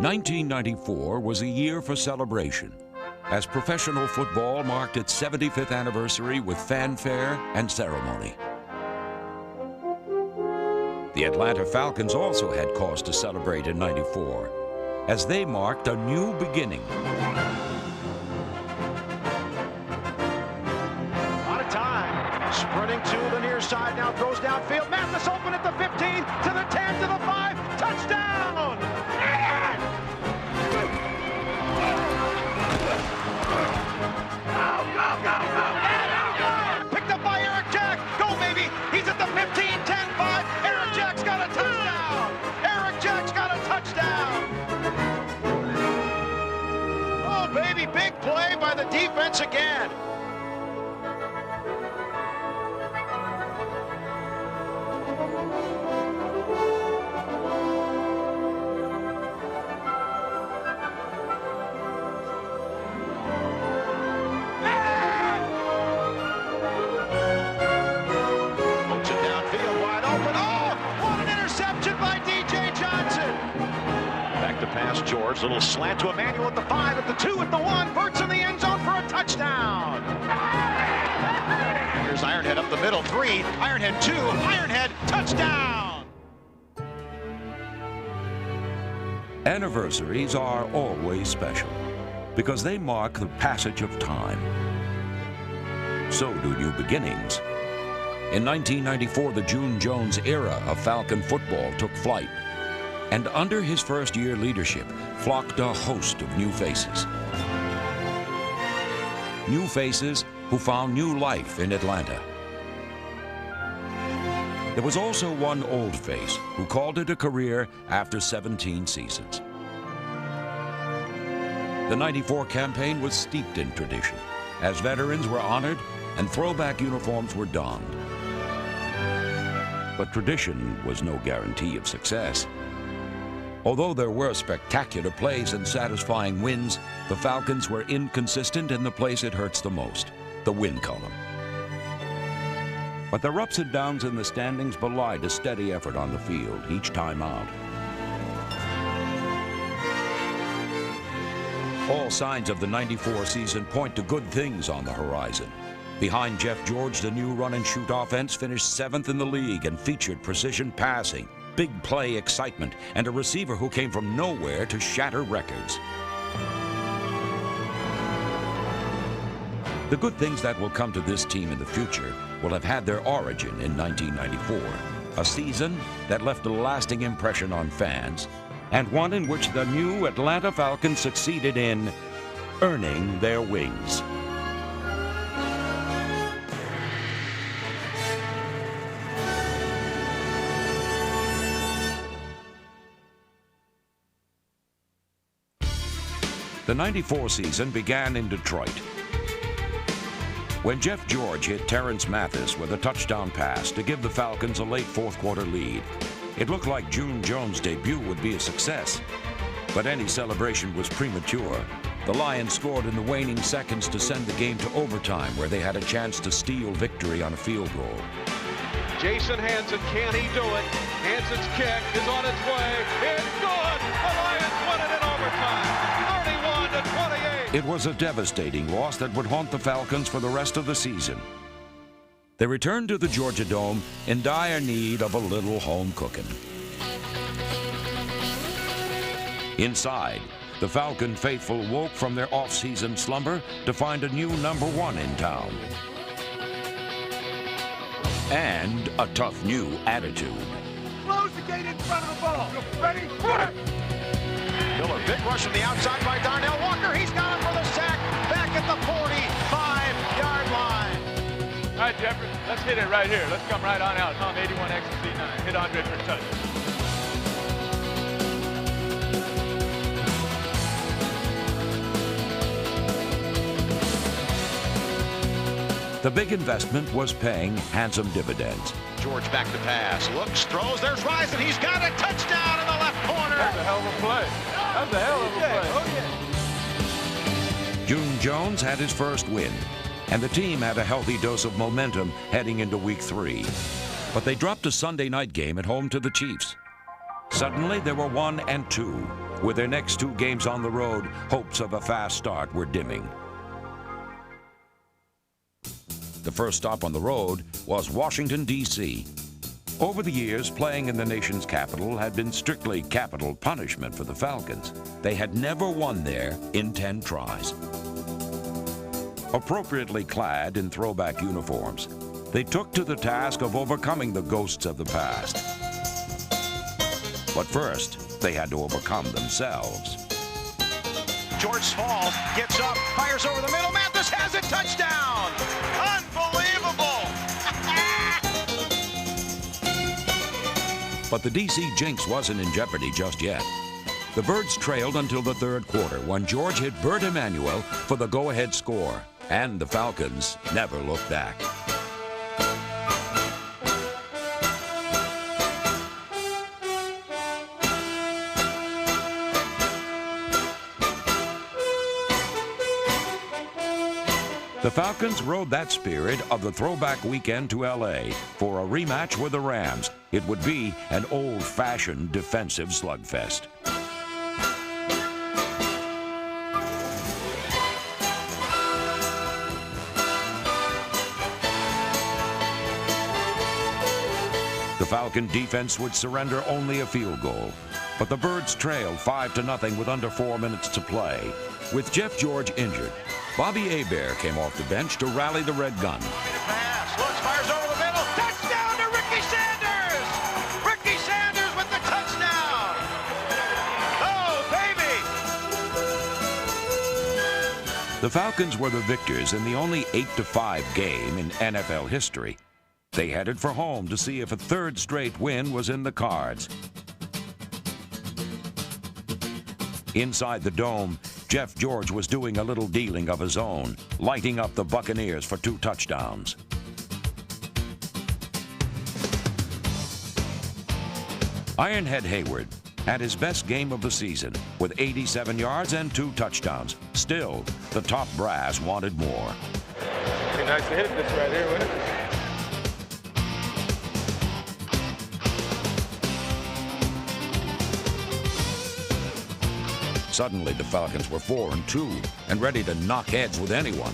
1994 was a year for celebration, as professional football marked its 75th anniversary with fanfare and ceremony. The Atlanta Falcons also had cause to celebrate in '94, as they marked a new beginning. Out of time, sprinting to the near side, now throws downfield. Mathis open at the 15, to the 10, to the 5, touchdown! Picked up by Eric Jack. Go, baby. He's at the 15, 10, 5. Eric Jack's got a touchdown. Eric Jack's got a touchdown. Oh, baby, big play by the defense again. Pass George, little slant to Emmanuel at the 5, at the 2, at the 1, Burt's in the end zone for a touchdown. Here's Ironhead up the middle, 3, Ironhead 2, Ironhead, touchdown. Anniversaries are always special because they mark the passage of time. So do new beginnings. In 1994, the June Jones era of Falcon football took flight. And under his first-year leadership flocked a host of new faces. New faces who found new life in Atlanta. There was also one old face who called it a career after 17 seasons. The '94 campaign was steeped in tradition, as veterans were honored and throwback uniforms were donned. But tradition was no guarantee of success. Although there were spectacular plays and satisfying wins, the Falcons were inconsistent in the place it hurts the most, the win column. But their ups and downs in the standings belied a steady effort on the field each time out. All signs of the '94 season point to good things on the horizon. Behind Jeff George, the new run-and-shoot offense finished 7th in the league and featured precision passing, big play excitement, and a receiver who came from nowhere to shatter records. The good things that will come to this team in the future will have had their origin in 1994, a season that left a lasting impression on fans, and one in which the new Atlanta Falcons succeeded in earning their wings. The '94 season began in Detroit, when Jeff George hit Terrence Mathis with a touchdown pass to give the Falcons a late fourth-quarter lead. It looked like June Jones' debut would be a success, but any celebration was premature. The Lions scored in the waning seconds to send the game to overtime, where they had a chance to steal victory on a field goal. Jason Hansen, can he do it? Hansen's kick is on its way. It's good! The Lions win it in overtime. 31-28. It was a devastating loss that would haunt the Falcons for the rest of the season. They returned to the Georgia Dome in dire need of a little home cooking. Inside, the Falcon faithful woke from their off-season slumber to find a new #1 in town. And a tough new attitude. Close the gate in front of the ball. Ready? Run it! Miller, big rush from the outside by Darnell Walker. He's got it for the sack. Back at the 45-yard line. All right, Jeffrey, let's hit it right here. Let's come right on out. Tom 81X and C9. Hit Andre for a touch. The big investment was paying handsome dividends. George back to pass. Looks, throws. There's Rison. He's got a touchdown in the left corner. That's a hell of a play. That's a hell of a play. Oh, yeah. June Jones had his first win, and the team had a healthy dose of momentum heading into Week 3. But they dropped a Sunday night game at home to the Chiefs. Suddenly, they were 1-2. With their next 2 games on the road, hopes of a fast start were dimming. The first stop on the road was Washington, D.C. Over the years, playing in the nation's capital had been strictly capital punishment for the Falcons. They had never won there in 10 tries. Appropriately clad in throwback uniforms, they took to the task of overcoming the ghosts of the past. But first, they had to overcome themselves. George falls, gets up, fires over the middle. Mathis has it, touchdown! Unbelievable! But the D.C. jinx wasn't in jeopardy just yet. The Birds trailed until the third quarter when George hit Bert Emanuel for the go-ahead score, and the Falcons never looked back. The Falcons rode that spirit of the throwback weekend to L.A. for a rematch with the Rams. It would be an old-fashioned defensive slugfest. The Falcon defense would surrender only a field goal, but the Birds trailed 5-0 with under 4 minutes to play. With Jeff George injured, Bobby Hebert came off the bench to rally the Red Gun. Pass, Lutz fires over the middle, touchdown to Ricky Sanders! Ricky Sanders with the touchdown! Oh, baby! The Falcons were the victors in the only 8-5 game in NFL history. They headed for home to see if a third straight win was in the cards. Inside the dome, Jeff George was doing a little dealing of his own, lighting up the Buccaneers for 2 touchdowns. Ironhead Hayward had his best game of the season with 87 yards and 2 touchdowns. Still, the top brass wanted more. Be nice to hit this right here, wouldn't it? Suddenly, the Falcons were 4-2 and ready to knock heads with anyone.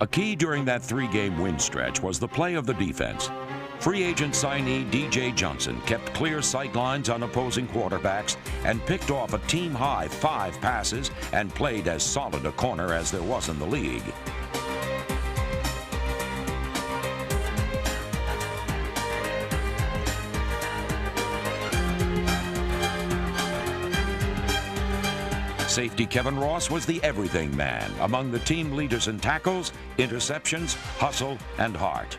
A key during that 3-game win stretch was the play of the defense. Free agent signee D.J. Johnson kept clear sight lines on opposing quarterbacks and picked off a team-high 5 passes and played as solid a corner as there was in the league. Safety Kevin Ross was the everything man among the team leaders in tackles, interceptions, hustle, and heart.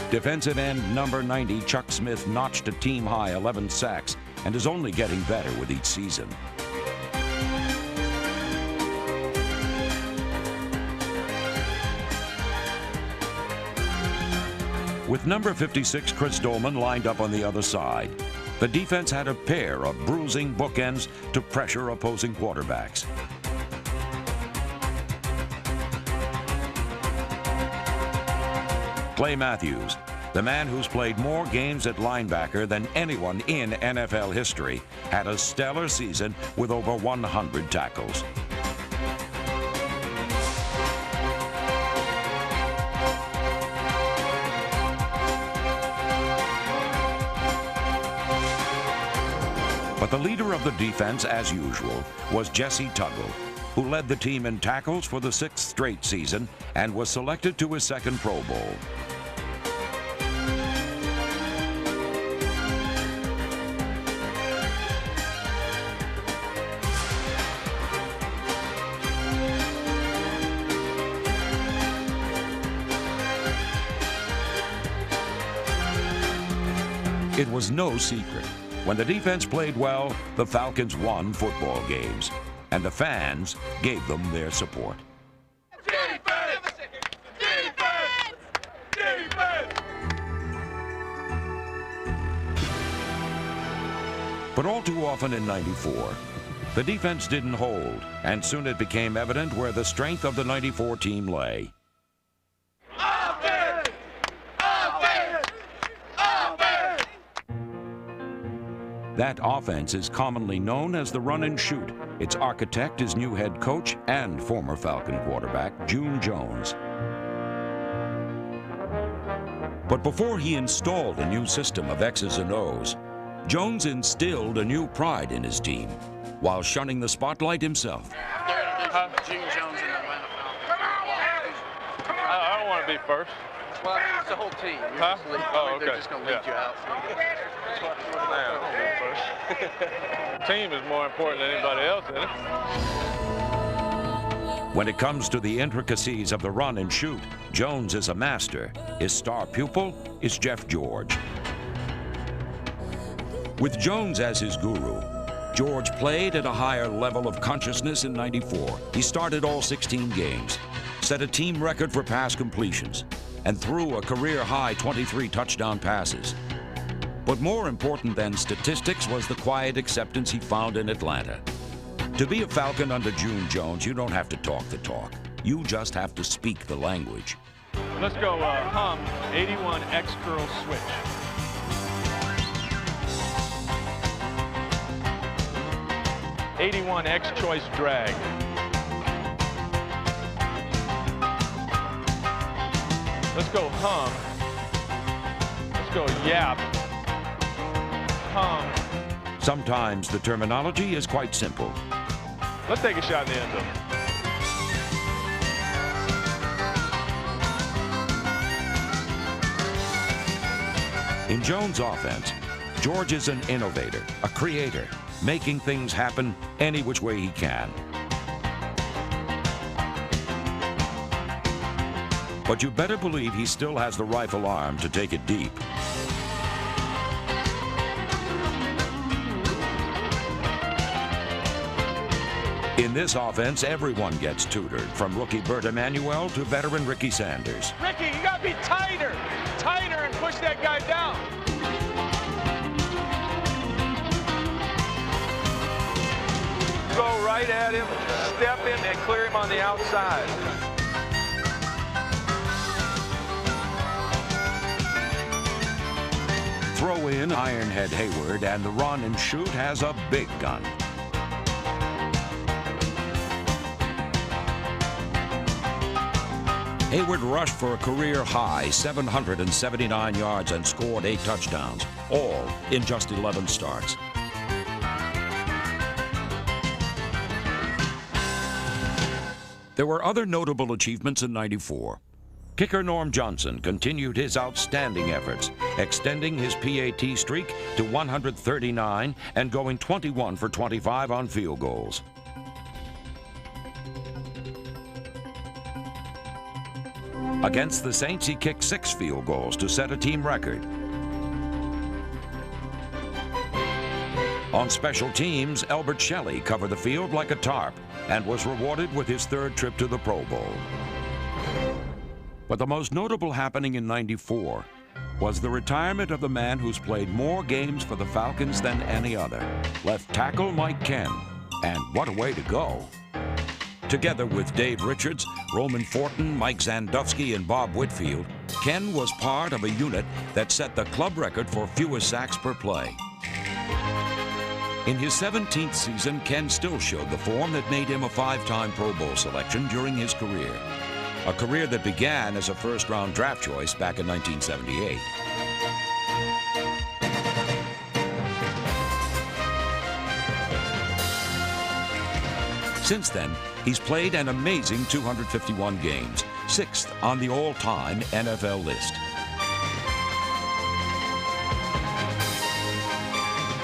Defensive end number 90, Chuck Smith, notched a team-high 11 sacks and is only getting better with each season. With number 56, Chris Dolman, lined up on the other side, the defense had a pair of bruising bookends to pressure opposing quarterbacks. Clay Matthews, the man who's played more games at linebacker than anyone in NFL history, had a stellar season with over 100 tackles. But the leader of the defense, as usual, was Jesse Tuggle, who led the team in tackles for the 6th straight season and was selected to his 2nd Pro Bowl. It was no secret. When the defense played well, the Falcons won football games, and the fans gave them their support. Defense! Defense! Defense! But all too often in '94, The defense didn't hold, and soon it became evident where the strength of the '94 team lay. Offense! Offense! Offense! That offense is commonly known as the run and shoot. Its architect is new head coach and former Falcon quarterback June Jones. But before he installed a new system of X's and O's, Jones instilled a new pride in his team while shunning the spotlight himself. June Jones and Atlanta Falcons. I don't want to be first. Well, it's the whole team. You're Huh? just leading. Oh, okay. They're just going to lead you out. I don't want to be first. Team is more important than anybody else, isn't it? When it comes to the intricacies of the run and shoot, Jones is a master. His star pupil is Jeff George. With Jones as his guru, George played at a higher level of consciousness in '94. He started all 16 games, set a team record for pass completions, and threw a career-high 23 touchdown passes. But more important than statistics was the quiet acceptance he found in Atlanta. To be a Falcon under June Jones, you don't have to talk the talk. You just have to speak the language. Let's go hum 81 X curl switch. '81 X choice drag. Let's go hum. Let's go yap. Hum. Sometimes the terminology is quite simple. Let's take a shot in the end zone. In Jones' offense, George is an innovator, a creator, making things happen any which way he can. But you better believe he still has the rifle arm to take it deep. In this offense, everyone gets tutored, from rookie Bert Emanuel to veteran Ricky Sanders. Ricky, you gotta be tighter, and push that guy down. Go right at him, step in and clear him on the outside. Throw in Ironhead Hayward, and the run and shoot has a big gun. Hayward rushed for a career-high 779 yards and scored 8 touchdowns, all in just 11 starts. There were other notable achievements in '94. Kicker Norm Johnson continued his outstanding efforts, extending his PAT streak to 139 and going 21 for 25 on field goals. Against the Saints, he kicked 6 field goals to set a team record. On special teams, Elbert Shelley covered the field like a tarp and was rewarded with his 3rd trip to the Pro Bowl. But the most notable happening in '94 was the retirement of the man who's played more games for the Falcons than any other, left tackle Mike Ken. And what a way to go. Together with Dave Richards, Roman Fortin, Mike Zandowski, and Bob Whitfield, Ken was part of a unit that set the club record for fewest sacks per play. In his 17th season, Ken still showed the form that made him a 5-time Pro Bowl selection during his career. A career that began as a first-round draft choice back in 1978. Since then, he's played an amazing 251 games, 6th on the all-time NFL list.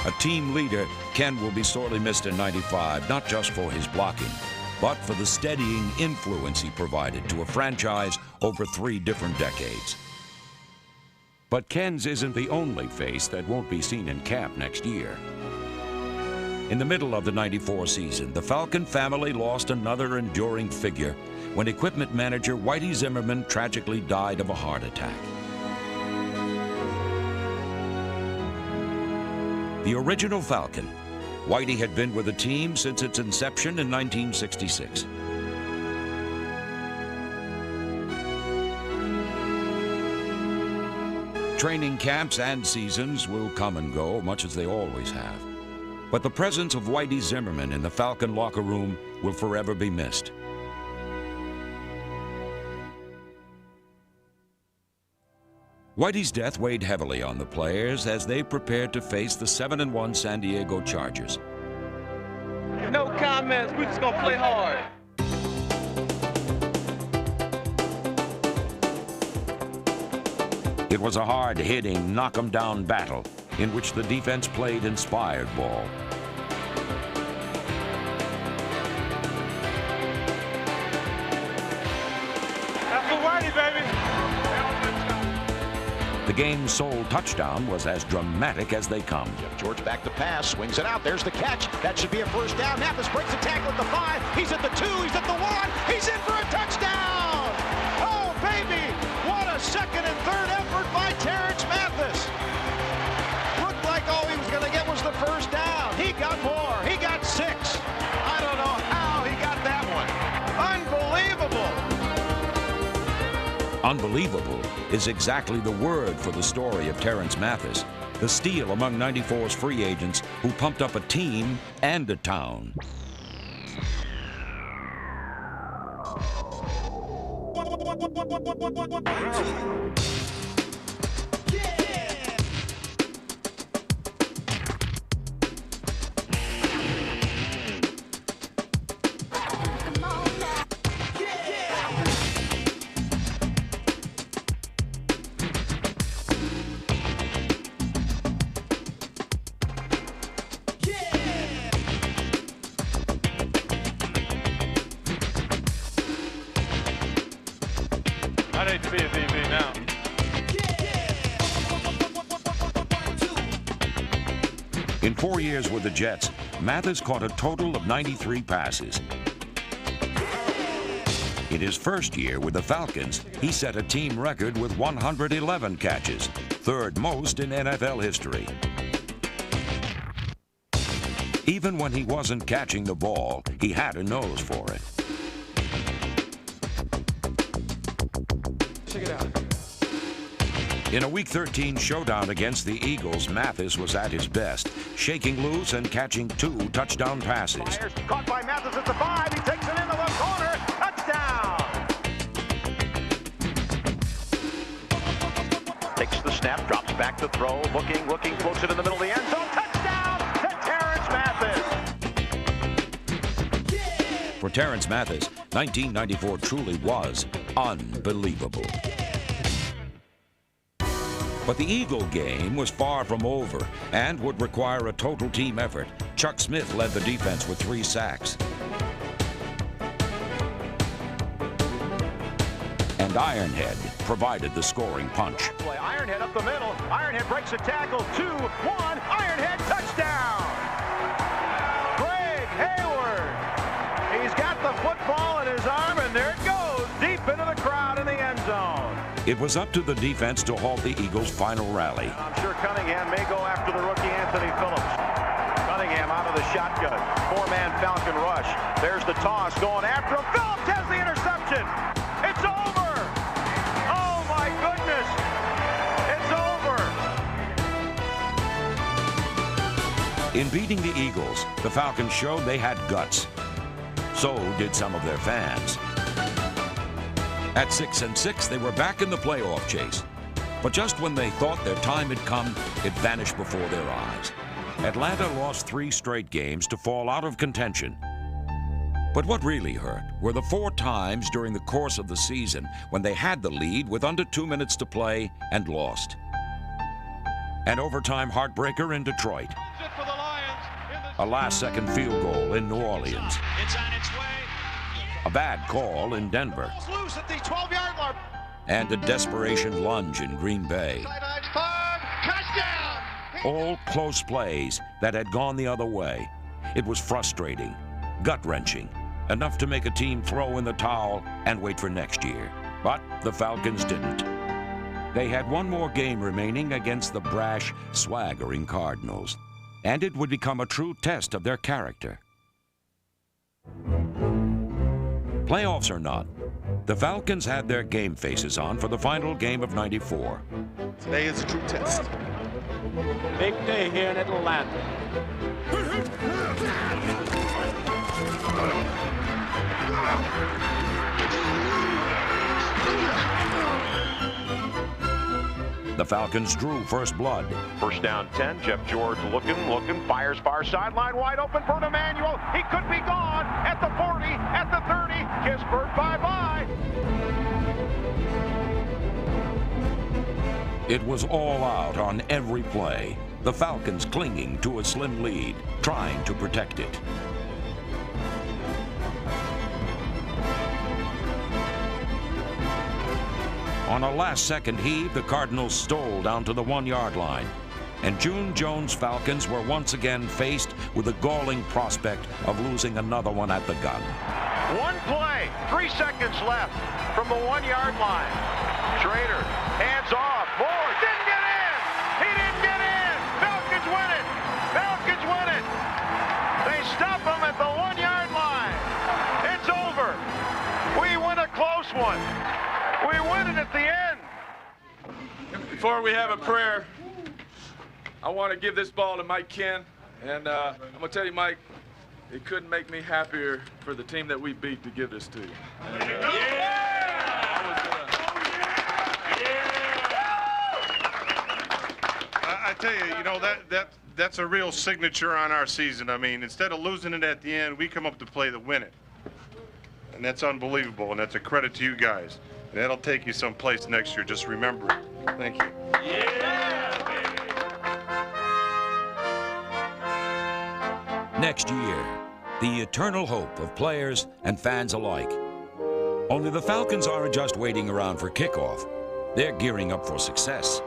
A team leader, Ken will be sorely missed in '95, not just for his blocking, but for the steadying influence he provided to a franchise over 3 different decades. But Ken's isn't the only face that won't be seen in camp next year. In the middle of the '94 season, the Falcon family lost another enduring figure when equipment manager Whitey Zimmerman tragically died of a heart attack. The original Falcon, Whitey had been with the team since its inception in 1966. Training camps and seasons will come and go, much as they always have. But the presence of Whitey Zimmerman in the Falcon locker room will forever be missed. Whitey's death weighed heavily on the players as they prepared to face the 7-1 San Diego Chargers. No comments. We're just gonna play hard. It was a hard-hitting, knock-'em-down battle in which the defense played inspired ball. That's for Whitey, baby. The game's sole touchdown was as dramatic as they come. George back to pass, swings it out. There's the catch. That should be a first down. Mathis breaks the tackle at the 5. He's at the 2. He's at the 1. He's in for a touchdown. Oh, baby. What a second and third effort by Terrence Mathis. Looked like all he was going to get was the first down. He got more. He got 6. I don't know how he got that one. Unbelievable. Unbelievable is exactly the word for the story of Terrence Mathis, the steal among 94's free agents who pumped up a team and a town. I'd hate to be a DB now. In 4 years with the Jets, Mathis caught a total of 93 passes. In his first year with the Falcons, he set a team record with 111 catches, third most in NFL history. Even when he wasn't catching the ball, he had a nose for it. Check it out. In a Week 13 showdown against the Eagles, Mathis was at his best, shaking loose and catching 2 touchdown passes. Myers caught by Mathis at the 5. He takes it into the corner. Touchdown. Takes the snap, drops back to throw, looking, floats it in the middle of the end zone. Touchdown to Terrence Mathis. For Terrence Mathis, 1994 truly was unbelievable. But the Eagle game was far from over and would require a total team effort. Chuck Smith led the defense with 3 sacks. And Ironhead provided the scoring punch. Play Ironhead up the middle. Ironhead breaks a tackle. 2-1. Ironhead touchdown. Greg Hayward. He's got the football in his arm, and there it goes, deep into the crowd in the end zone. It was up to the defense to halt the Eagles' final rally. I'm sure Cunningham may go after the rookie Anthony Phillips. Cunningham out of the shotgun. 4-man Falcon rush. There's the toss going after him. Phillips has the interception. It's over. Oh, my goodness. It's over. In beating the Eagles, the Falcons showed they had guts. So did some of their fans. At 6-6, they were back in the playoff chase. But just when they thought their time had come, it vanished before their eyes. Atlanta lost 3 straight games to fall out of contention. But what really hurt were the 4 times during the course of the season when they had the lead with under 2 minutes to play and lost. An overtime heartbreaker in Detroit. A last-second field goal in New Orleans. It's on its way. A bad call in Denver. Loose at the 12-yard line. And a desperation lunge in Green Bay. Touchdown! All close plays that had gone the other way. It was frustrating, gut-wrenching, enough to make a team throw in the towel and wait for next year. But the Falcons didn't. They had one more game remaining against the brash, swaggering Cardinals. and it would become a true test of their character. Playoffs or not, the Falcons had their game faces on for the final game of '94. Today is a true test. Big day here in Atlanta. The Falcons drew first blood. First down 10. Jeff George looking, fires far sideline, wide open for Emmanuel. He could be gone at the 40, at the 30. Kingsburg, bye-bye. It was all out on every play. The Falcons clinging to a slim lead, trying to protect it. On a last-second heave, the Cardinals stole down to the 1-yard line. And June Jones' Falcons were once again faced with a galling prospect of losing another one at the gun. One play, 3 seconds left from the 1-yard line. Schrader, hands off, Moore, didn't get in! He didn't get in! Falcons win it! Falcons win it! They stop him at the 1-yard line. It's over. We win a close one. We win it at the end. Before we have a prayer, I want to give this ball to Mike Ken. And I'm going to tell you, Mike, it couldn't make me happier for the team that we beat to give this to you. And, I tell you, you know, that's a real signature on our season. I mean, instead of losing it at the end, we come up to play to win it. And that's unbelievable, and that's a credit to you guys. And that'll take you someplace next year. Just remember it. Thank you. Next year, the eternal hope of players and fans alike. Only the Falcons aren't just waiting around for kickoff. They're gearing up for success.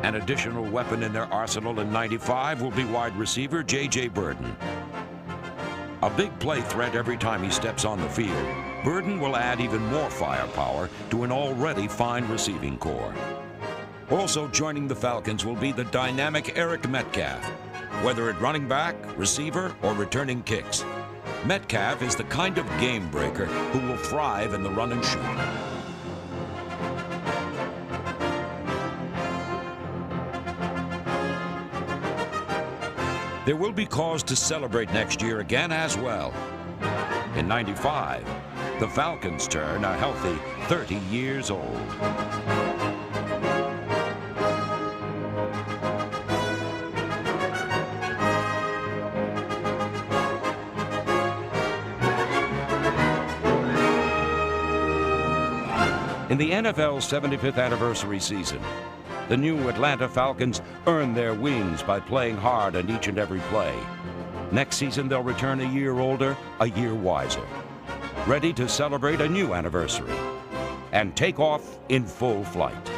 An additional weapon in their arsenal in '95 will be wide receiver J.J. Burden. A big play threat every time he steps on the field, Burden will add even more firepower to an already fine receiving corps. Also joining the Falcons will be the dynamic Eric Metcalf, whether at running back, receiver, or returning kicks. Metcalf is the kind of game breaker who will thrive in the run and shoot. There will be cause to celebrate next year again as well. In '95, the Falcons turn a healthy 30 years old. In the NFL's 75th anniversary season, the new Atlanta Falcons earn their wings by playing hard on each and every play. Next season, they'll return a year older, a year wiser, ready to celebrate a new anniversary and take off in full flight.